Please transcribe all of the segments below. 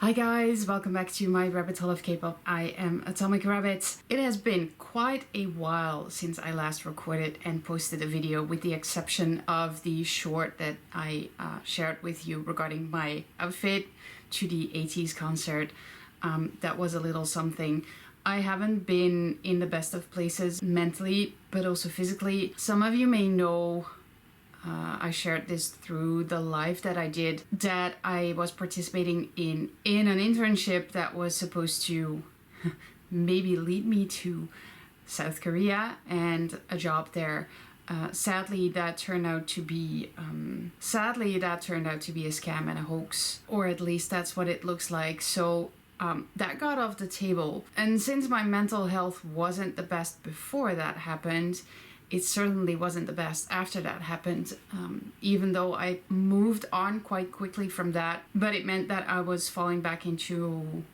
Hi guys, welcome back to my rabbit hole of K-pop. I am Atomic Rabbit. It has been quite a while since I last recorded and posted a video, with the exception of the short that I shared with you regarding my outfit to the ATEEZ concert. That was a little something. I haven't been in the best of places mentally, but also physically. Some of you may know I shared this through the live that I did, that I was participating in an internship that was supposed to maybe lead me to South Korea and a job there. Sadly, that turned out to be a scam and a hoax, or at least that's what it looks like. So that got off the table. And since my mental health wasn't the best before that happened, it certainly wasn't the best after that happened, even though I moved on quite quickly from that. But it meant that I was falling back into,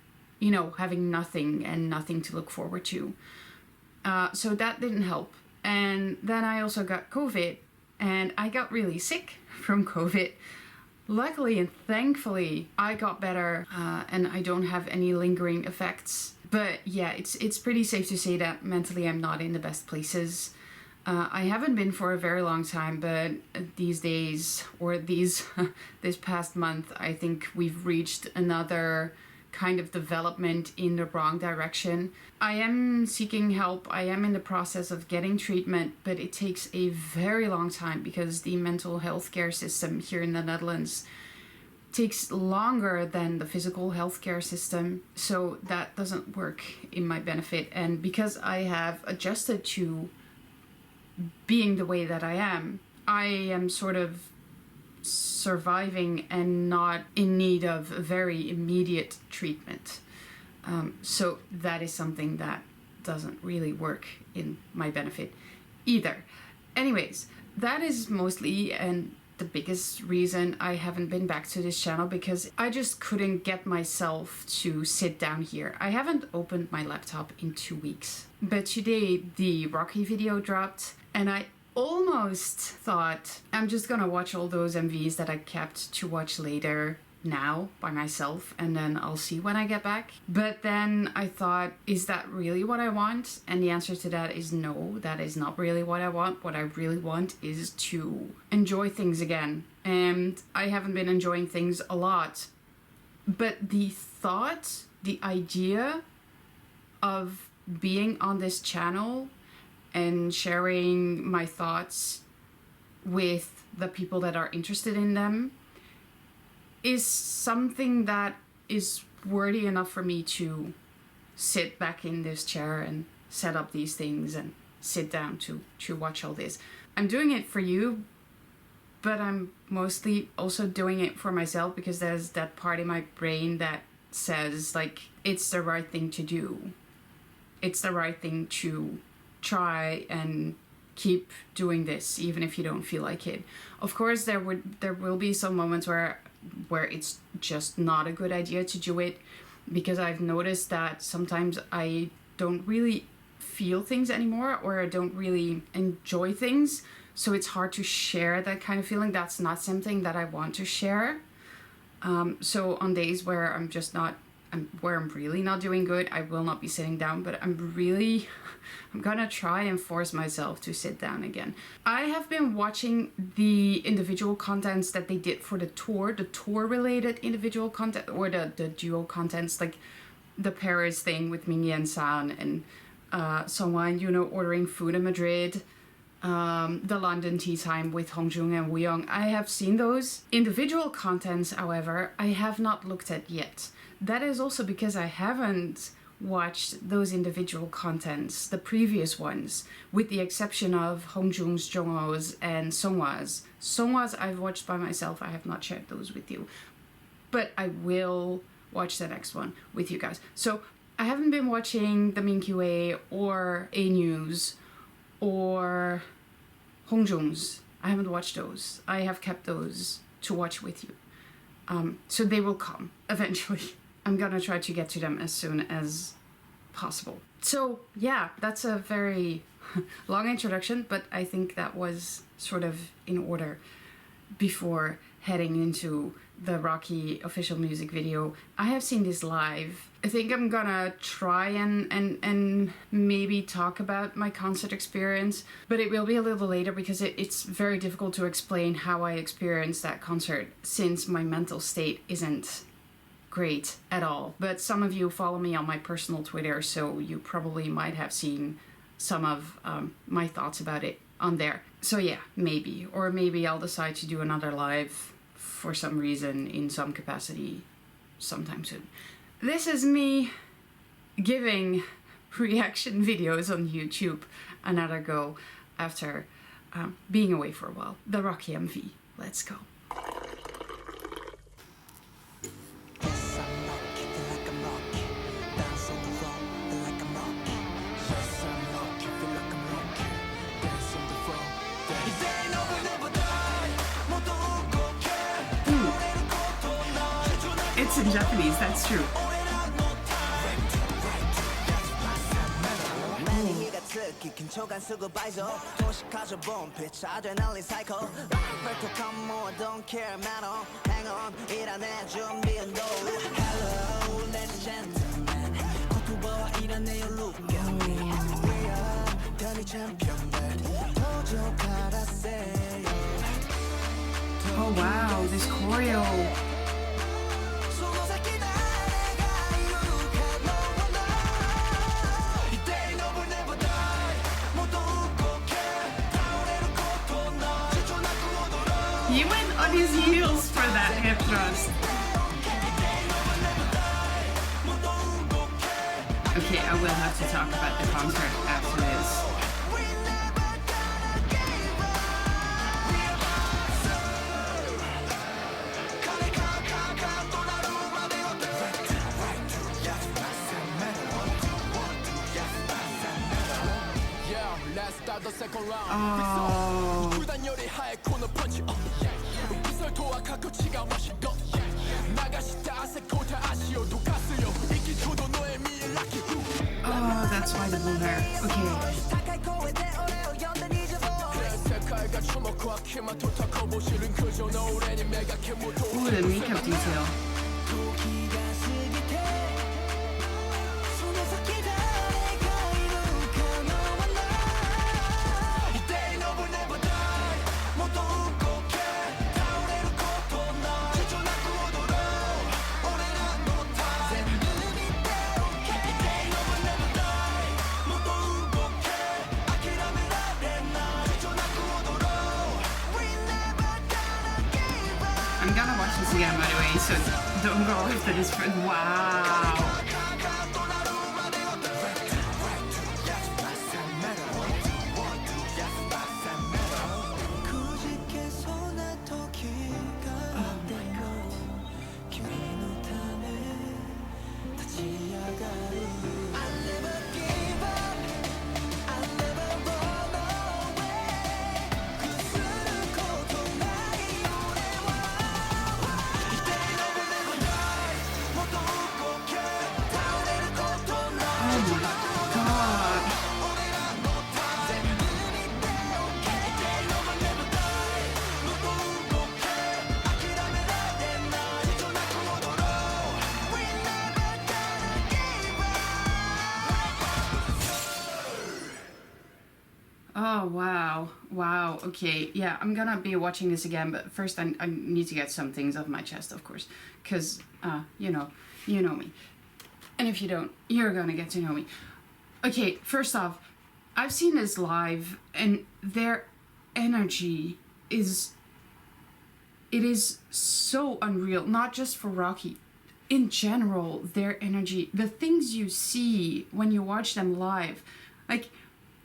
having nothing and nothing to look forward to. So that didn't help. And then I also got COVID, and I got really sick from COVID. Luckily and thankfully, I got better, and I don't have any lingering effects. But yeah, it's pretty safe to say that mentally I'm not in the best places. I haven't been for a very long time, but these days, or this past month, I think we've reached another kind of development in the wrong direction. I am seeking help. I am in the process of getting treatment, but it takes a very long time because the mental health care system here in the Netherlands takes longer than the physical healthcare system. So that doesn't work in my benefit. And because I have adjusted to being the way that I am sort of surviving and not in need of very immediate treatment. So that is something that doesn't really work in my benefit either. Anyways, that is mostly and the biggest reason I haven't been back to this channel, because I just couldn't get myself to sit down here. I haven't opened my laptop in 2 weeks. But today the Rocky video dropped, and I almost thought I'm just gonna watch all those MVs that I kept to watch later now by myself, and then I'll see when I get back. But then I thought, is that really what I want? And the answer to that is no, that is not really what I want. What I really want is to enjoy things again. And I haven't been enjoying things a lot. But the thought, the idea of being on this channel and sharing my thoughts with the people that are interested in them is something that is worthy enough for me to sit back in this chair and set up these things and sit down to watch all this. I'm doing it for you, but I'm mostly also doing it for myself, because there's that part in my brain that says, like, it's the right thing to do. It's the right thing to try and keep doing this, even if you don't feel like it. Of course, there will be some moments where it's just not a good idea to do it, because I've noticed that sometimes I don't really feel things anymore, or I don't really enjoy things, so it's hard to share that kind of feeling. That's not something that I want to share. So on days where I'm really not doing good, I will not be sitting down, but I'm gonna try and force myself to sit down again. I have been watching the individual contents that they did for the tour related individual content, or the duo contents, like the Paris thing with Mingy and San, and someone, ordering food in Madrid, the London tea time with Hongjung and Wooyoung. I have seen those individual contents, however, I have not looked at yet. That is also because I haven't watched those individual contents, the previous ones, with the exception of Hongjung's, Jongho's, and Songhwa's. Songhwa's I've watched by myself. I have not shared those with you, but I will watch the next one with you guys. So I haven't been watching the Minky or A News or Hongjung's. I haven't watched those. I have kept those to watch with you. So they will come eventually. I'm gonna try to get to them as soon as possible. So yeah, that's a very long introduction, but I think that was sort of in order before heading into the Rocky official music video. I have seen this live. I think I'm gonna try and maybe talk about my concert experience, but it will be a little later because it's very difficult to explain how I experienced that concert since my mental state isn't great at all. But some of you follow me on my personal Twitter, so you probably might have seen some of my thoughts about it on there. So yeah, maybe. Or maybe I'll decide to do another live for some reason in some capacity sometime soon. This is me giving reaction videos on YouTube another go after being away for a while. The Rocky MV. Let's go. It's in Japanese, that's true. Oh wow, this choreo. He went on his heels for that hip thrust. Okay, I will have to talk about the concert after this. Oh. Oh, that's why the blue hair. Okay. Ooh, the makeup detail. I'm gonna watch this again, by the way, so don't go after this. Wow. Oh, wow. Wow. Okay. Yeah, I'm gonna be watching this again, but first I need to get some things off my chest, of course, because, you know me. And if you don't, you're gonna get to know me. Okay, first off, I've seen this live, and their energy is so unreal, not just for Rocky. In general, their energy, the things you see when you watch them live, like,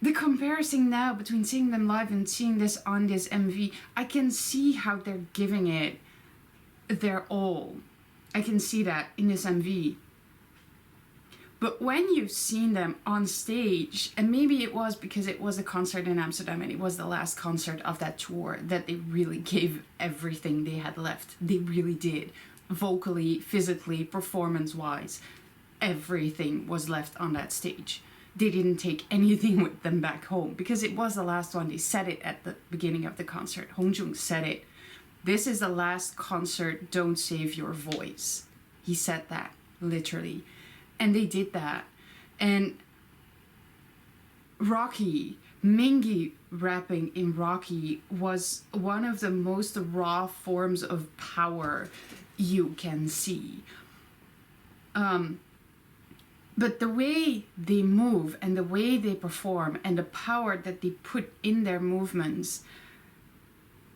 the comparison now between seeing them live and seeing this on this MV, I can see how they're giving it their all. I can see that in this MV. But when you've seen them on stage, and maybe it was because it was a concert in Amsterdam and it was the last concert of that tour, that they really gave everything they had left. They really did. Vocally, physically, performance-wise, everything was left on that stage. They didn't take anything with them back home because it was the last one. They said it at the beginning of the concert. Hong Jung said it. This is the last concert, don't save your voice. He said that, literally. And they did that. And Rocky, Mingy rapping in Rocky was one of the most raw forms of power you can see. But the way they move and the way they perform and the power that they put in their movements,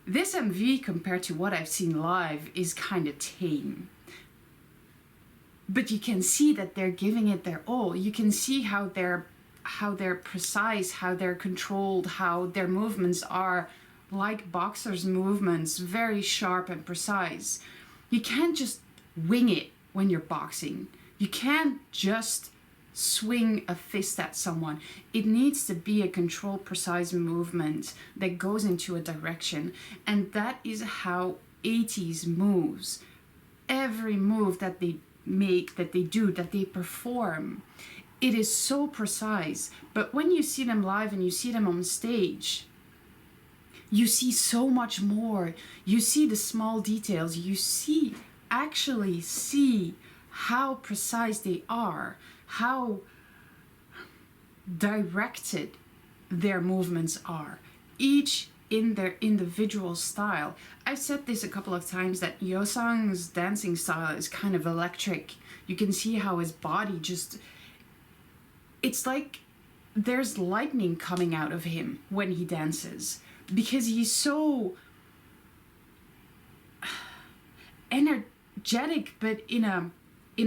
this MV compared to what I've seen live is kind of tame. But you can see that they're giving it their all. You can see how they're precise, how they're controlled, how their movements are like boxers' movements, very sharp and precise. You can't just wing it when you're boxing. You can't just swing a fist at someone. It needs to be a controlled, precise movement that goes into a direction. And that is how ATEEZ moves. Every move that they make, that they do, that they perform, it is so precise. But when you see them live and you see them on stage, you see so much more. You see the small details. You actually see how precise they are, how directed their movements are, each in their individual style. I've said this a couple of times that Yosang's dancing style is kind of electric. You can see how his body just, it's like there's lightning coming out of him when he dances, because he's so energetic, but in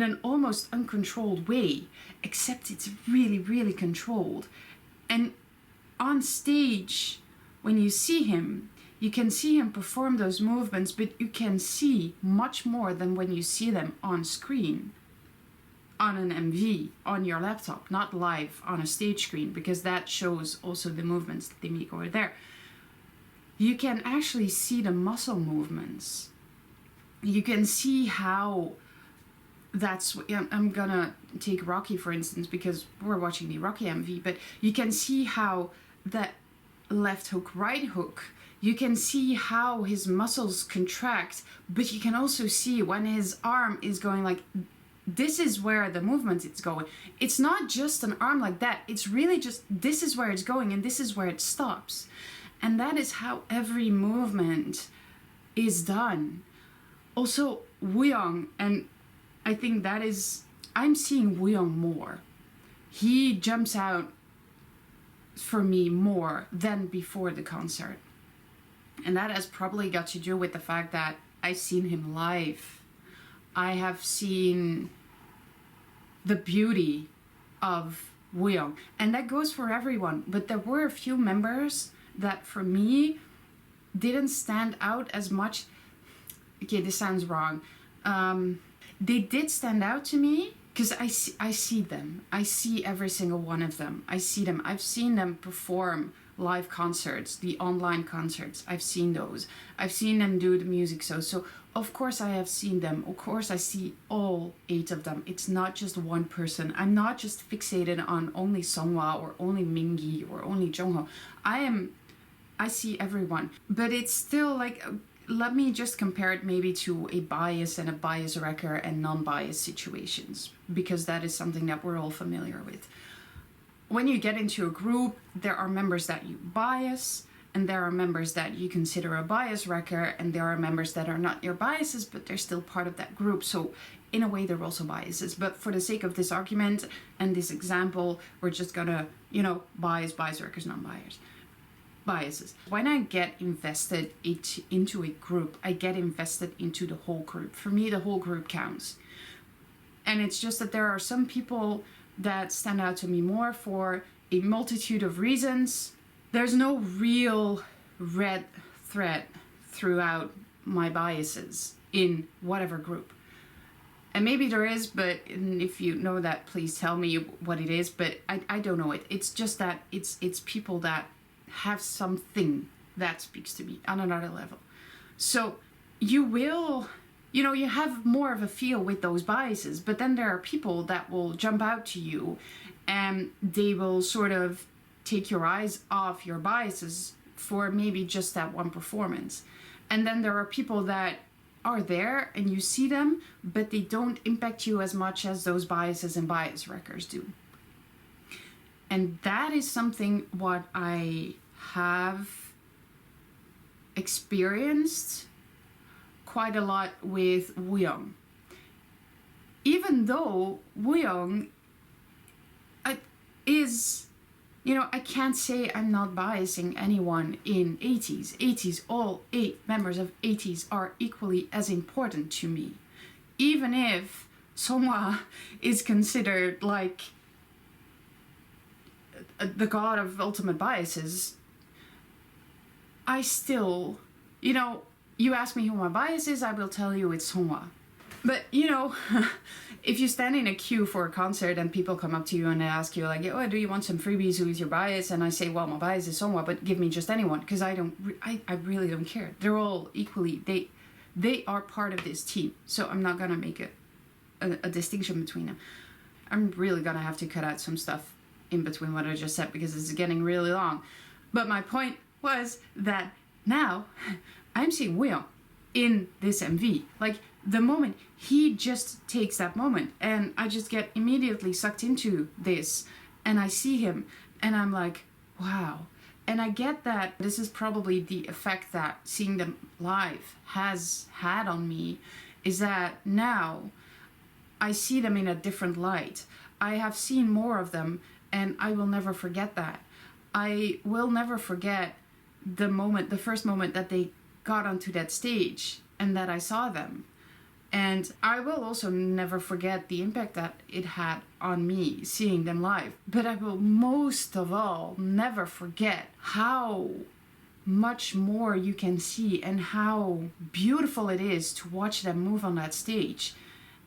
an almost uncontrolled way, except it's really, really controlled. And on stage, when you see him, you can see him perform those movements, but you can see much more than when you see them on screen, on an MV, on your laptop, not live on a stage screen, because that shows also the movements that they make over there. You can actually see the muscle movements. You can see how I'm gonna take Rocky for instance, because we're watching the Rocky MV, but you can see how that left hook, right hook, you can see how his muscles contract, but you can also see when his arm is going like, this is where the movement is going. It's not just an arm like that, it's really just, this is where it's going and this is where it stops. And that is how every movement is done. Also, Wooyoung, and I think that is, I'm seeing Wooyoung more. He jumps out for me more than before the concert. And that has probably got to do with the fact that I've seen him live. I have seen the beauty of Wooyoung. And that goes for everyone. But there were a few members that for me didn't stand out as much. Okay, this sounds wrong. They did stand out to me because I see them. I see every single one of them. I see them. I've seen them perform live concerts, the online concerts. I've seen those. I've seen them do the music shows. So of course I have seen them. Of course I see all 8 of them. It's not just one person. I'm not just fixated on only Songhwa or only Mingy or only Jongho. I see everyone. But it's still like, let me just compare it maybe to a bias and a bias wrecker and non-bias situations, because that is something that we're all familiar with. When you get into a group, there are members that you bias, and there are members that you consider a bias wrecker, and there are members that are not your biases, but they're still part of that group. So in a way, they're also biases. But for the sake of this argument and this example, we're just gonna, bias wreckers, non-bias. Biases. When I get invested into a group, I get invested into the whole group. For me, the whole group counts. And it's just that there are some people that stand out to me more for a multitude of reasons. There's no real red thread throughout my biases in whatever group. And maybe there is, but if you know that, please tell me what it is. But I don't know it. It's just that it's people that have something that speaks to me on another level. So you will, you have more of a feel with those biases, but then there are people that will jump out to you and they will sort of take your eyes off your biases for maybe just that one performance. And then there are people that are there and you see them, but they don't impact you as much as those biases and bias wreckers do. And that is something what I have experienced quite a lot with Wooyoung. Even though Wooyoung is, I can't say I'm not biasing anyone in ATEEZ. ATEEZ, all 8 members of ATEEZ are equally as important to me. Even if Songhwa is considered like the god of ultimate biases, I still, you ask me who my bias is, I will tell you it's Songhwa. But, if you stand in a queue for a concert and people come up to you and they ask you like, oh, do you want some freebies? Who is your bias? And I say, well, my bias is Songhwa, but give me just anyone, because I really don't care. They're all equally, they are part of this team. So I'm not going to make a distinction between them. I'm really going to have to cut out some stuff in between what I just said because it's getting really long. But my point was that now I'm seeing Wooyoung in this MV. Like, the moment he just takes that moment and I just get immediately sucked into this and I see him and I'm like, wow. And I get that this is probably the effect that seeing them live has had on me, is that now I see them in a different light. I have seen more of them and I will never forget that. I will never forget the first moment that they got onto that stage and that I saw them. And I will also never forget the impact that it had on me seeing them live. But I will most of all never forget how much more you can see and how beautiful it is to watch them move on that stage.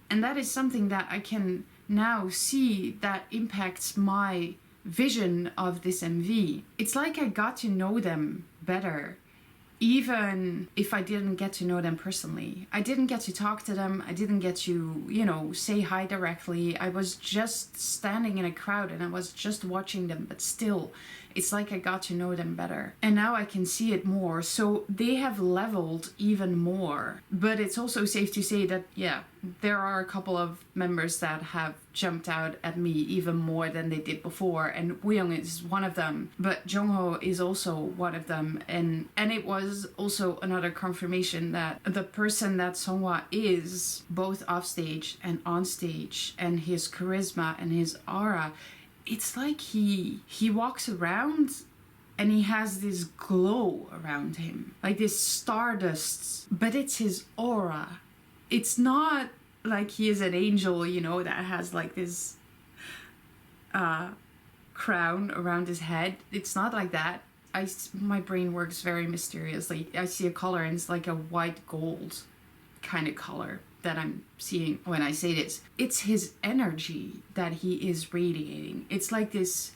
And that is something that I can now see that impacts my vision of this MV. It's like I got to know them better, even if I didn't get to know them personally. I didn't get to talk to them. I didn't get to, say hi directly. I was just standing in a crowd and I was just watching them, but still, it's like I got to know them better. And now I can see it more. So they have leveled even more. But it's also safe to say that, yeah, there are a couple of members that have jumped out at me even more than they did before. And Wooyoung is one of them. But Jongho is also one of them. And it was also another confirmation that the person that Songhwa is, both off stage and on stage, and his charisma and his aura, it's like he walks around and he has this glow around him, like this stardust, but it's his aura. It's not like he is an angel, that has like this crown around his head. It's not like that. My brain works very mysteriously. I see a color and it's like a white gold kind of color that I'm seeing when I say this. It's his energy that he is radiating. It's like this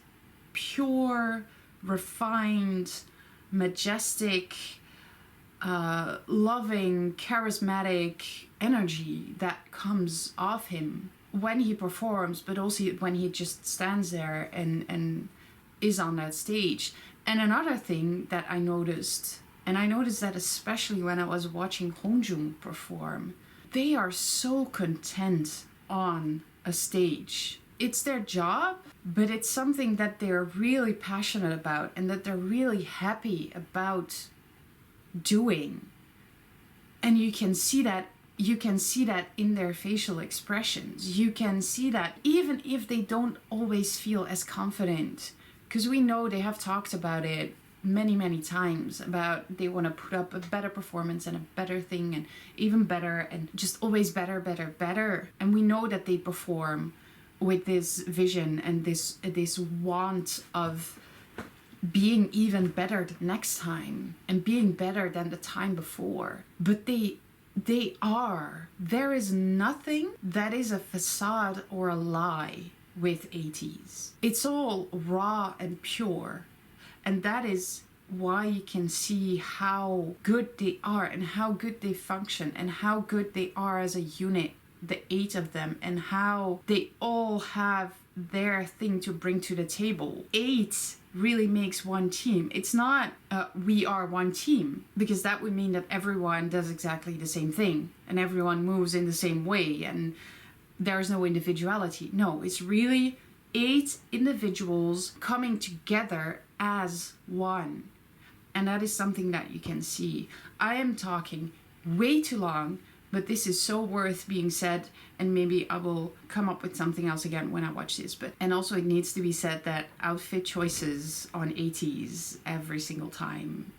pure, refined, majestic, loving, charismatic energy that comes off him when he performs, but also when he just stands there and is on that stage. And another thing that I noticed, and I noticed that especially when I was watching Hongjung perform, they are so content on a stage. It's their job, but it's something that they're really passionate about and that they're really happy about doing. And you can see that in their facial expressions. You can see that even if they don't always feel as confident, because we know they have talked about it many times, about they want to put up a better performance and a better thing and even better and just always better. And we know that they perform with this vision and this want of being even better the next time and being better than the time before. But there is nothing that is a facade or a lie with ATEEZ. It's all raw and pure. And that is why you can see how good they are and how good they function and how good they are as a unit, the 8 of them, and how they all have their thing to bring to the table. 8 really makes one team. It's not we are one team, because that would mean that everyone does exactly the same thing and everyone moves in the same way and there's no individuality. No, it's really 8 individuals coming together as one. And that is something that you can see. I am talking way too long, but this is so worth being said, and maybe I will come up with something else again when I watch this. And also it needs to be said that outfit choices on ATEEZ every single time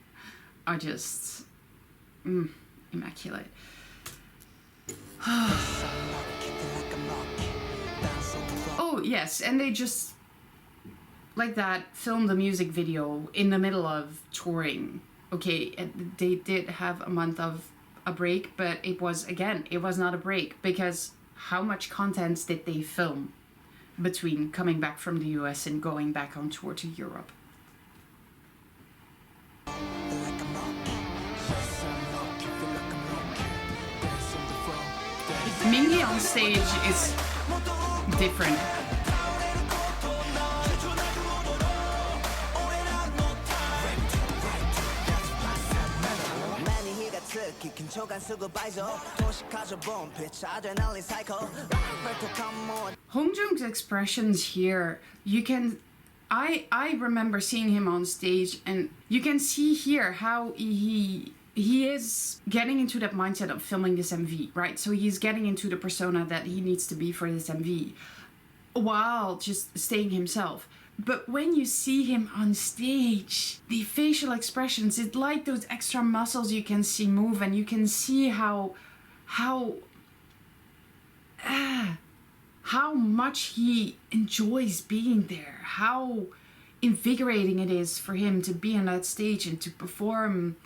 are just immaculate. Oh yes, and they just like that filmed a music video in the middle of touring. Okay, they did have a month of a break, but it was not a break, because how much content did they film between coming back from the US and going back on tour to Europe? Mingi on stage is different. Hongjung's expressions here, you can... I remember seeing him on stage, and you can see here how he is getting into that mindset of filming this MV, right? So he's getting into the persona that he needs to be for this MV while just staying himself. But when you see him on stage, the facial expressions, it's like those extra muscles you can see move, and you can see how much he enjoys being there, how invigorating it is for him to be on that stage and to perform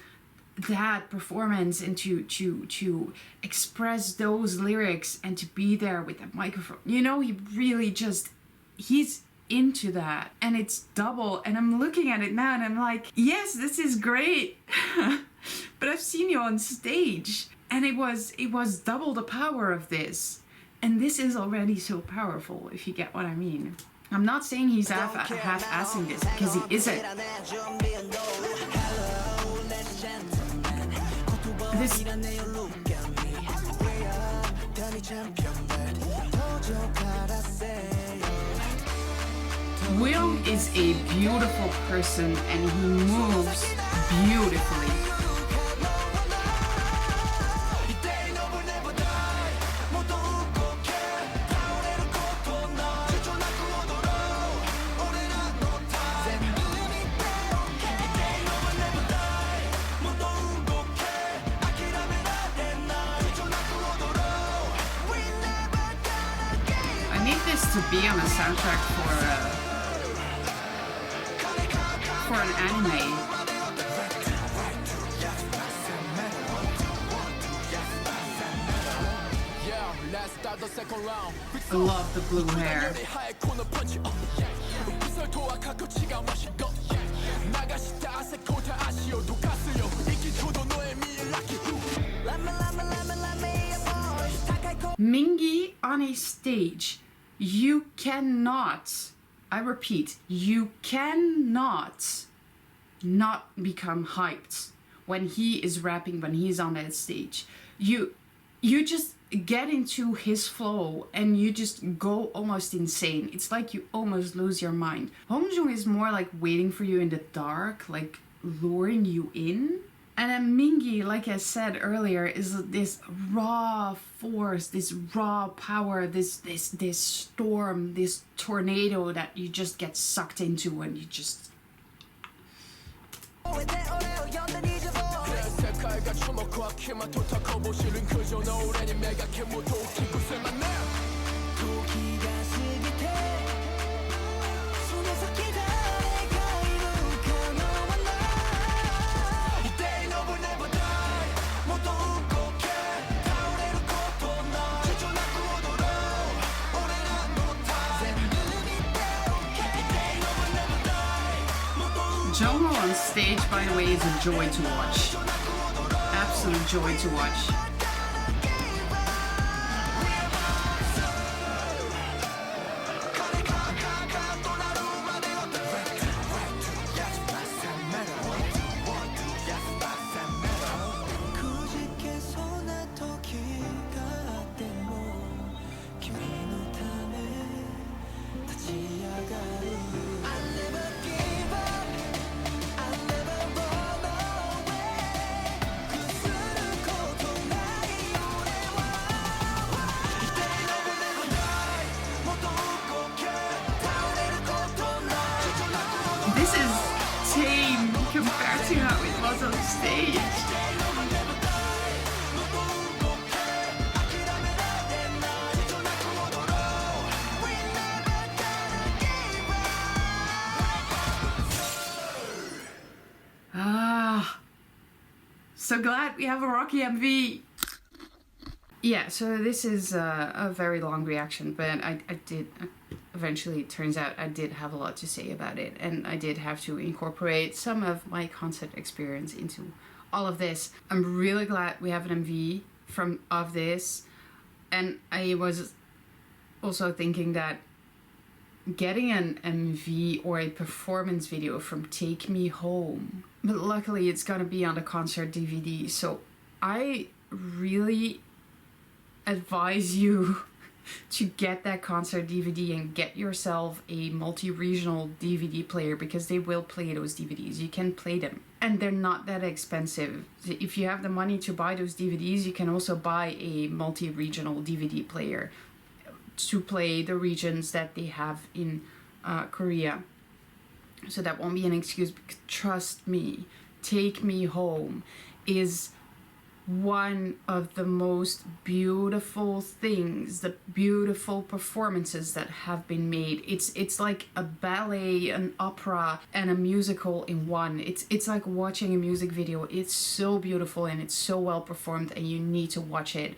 that performance and to express those lyrics and to be there with that microphone. You know, he really just, he's into that, and it's double. And I'm looking at it now and I'm like, yes, this is great. But I've seen you on stage and it was double the power of this, and this is already so powerful, if you get what I mean. I'm not saying he's half-assing this, because he isn't. This Will is a beautiful person, and he moves beautifully. I need this to be on a soundtrack for an anime. I love the blue hair. Mingi on a stage, you cannot, I repeat, you cannot not become hyped when he is rapping, when he's on that stage. You just get into his flow and you just go almost insane. It's like you almost lose your mind. Hongjung is more like waiting for you in the dark, like luring you in. And then Mingi, like I said earlier, is this raw force, this raw power, this storm, this tornado that you just get sucked into, and you just... Jongho on stage, by the way, is a joy to watch. Absolute joy to watch. stage. Ah, so glad we have a Rocky MV. Yeah, so this is a very long reaction, but I did, eventually it turns out I did have a lot to say about it, and I did have to incorporate some of my concert experience into all of this. I'm really glad we have an MV of this, and I was also thinking that getting an MV or a performance video from Take Me Home, but luckily it's gonna be on the concert DVD, so I really advise you to get that concert DVD and get yourself a multi-regional DVD player, because they will play those DVDs. You can play them and they're not that expensive. If you have the money to buy those DVDs, you can also buy a multi-regional DVD player to play the regions that they have in Korea. So that won't be an excuse, because trust me, Take Me Home is one of the most beautiful things, the beautiful performances that have been made. It's like a ballet, an opera, and a musical in one. It's like watching a music video. It's so beautiful and it's so well performed, and you need to watch it.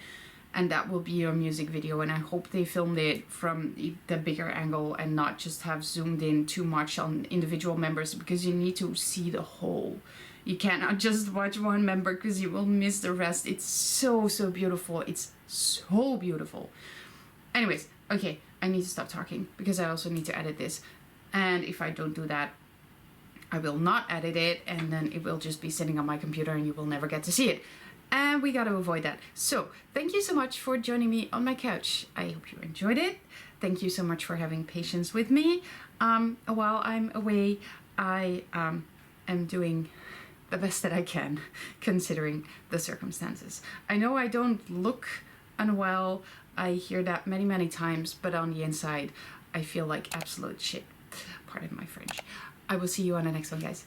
And that will be your music video, and I hope they filmed it from the bigger angle and not just have zoomed in too much on individual members, because you need to see the whole. You cannot just watch one member, because you will miss the rest. It's so beautiful. It's so beautiful. Anyways, okay, I need to stop talking because I also need to edit this, and if I don't do that, I will not edit it, and then it will just be sitting on my computer and you will never get to see it. And we got to avoid that. So thank you so much for joining me on my couch. I hope you enjoyed it. Thank you so much for having patience with me. While I'm away, I am doing the best that I can, considering the circumstances. I know I don't look unwell. I hear that many times, but on the inside, I feel like absolute shit. Pardon my French. I will see you on the next one, guys.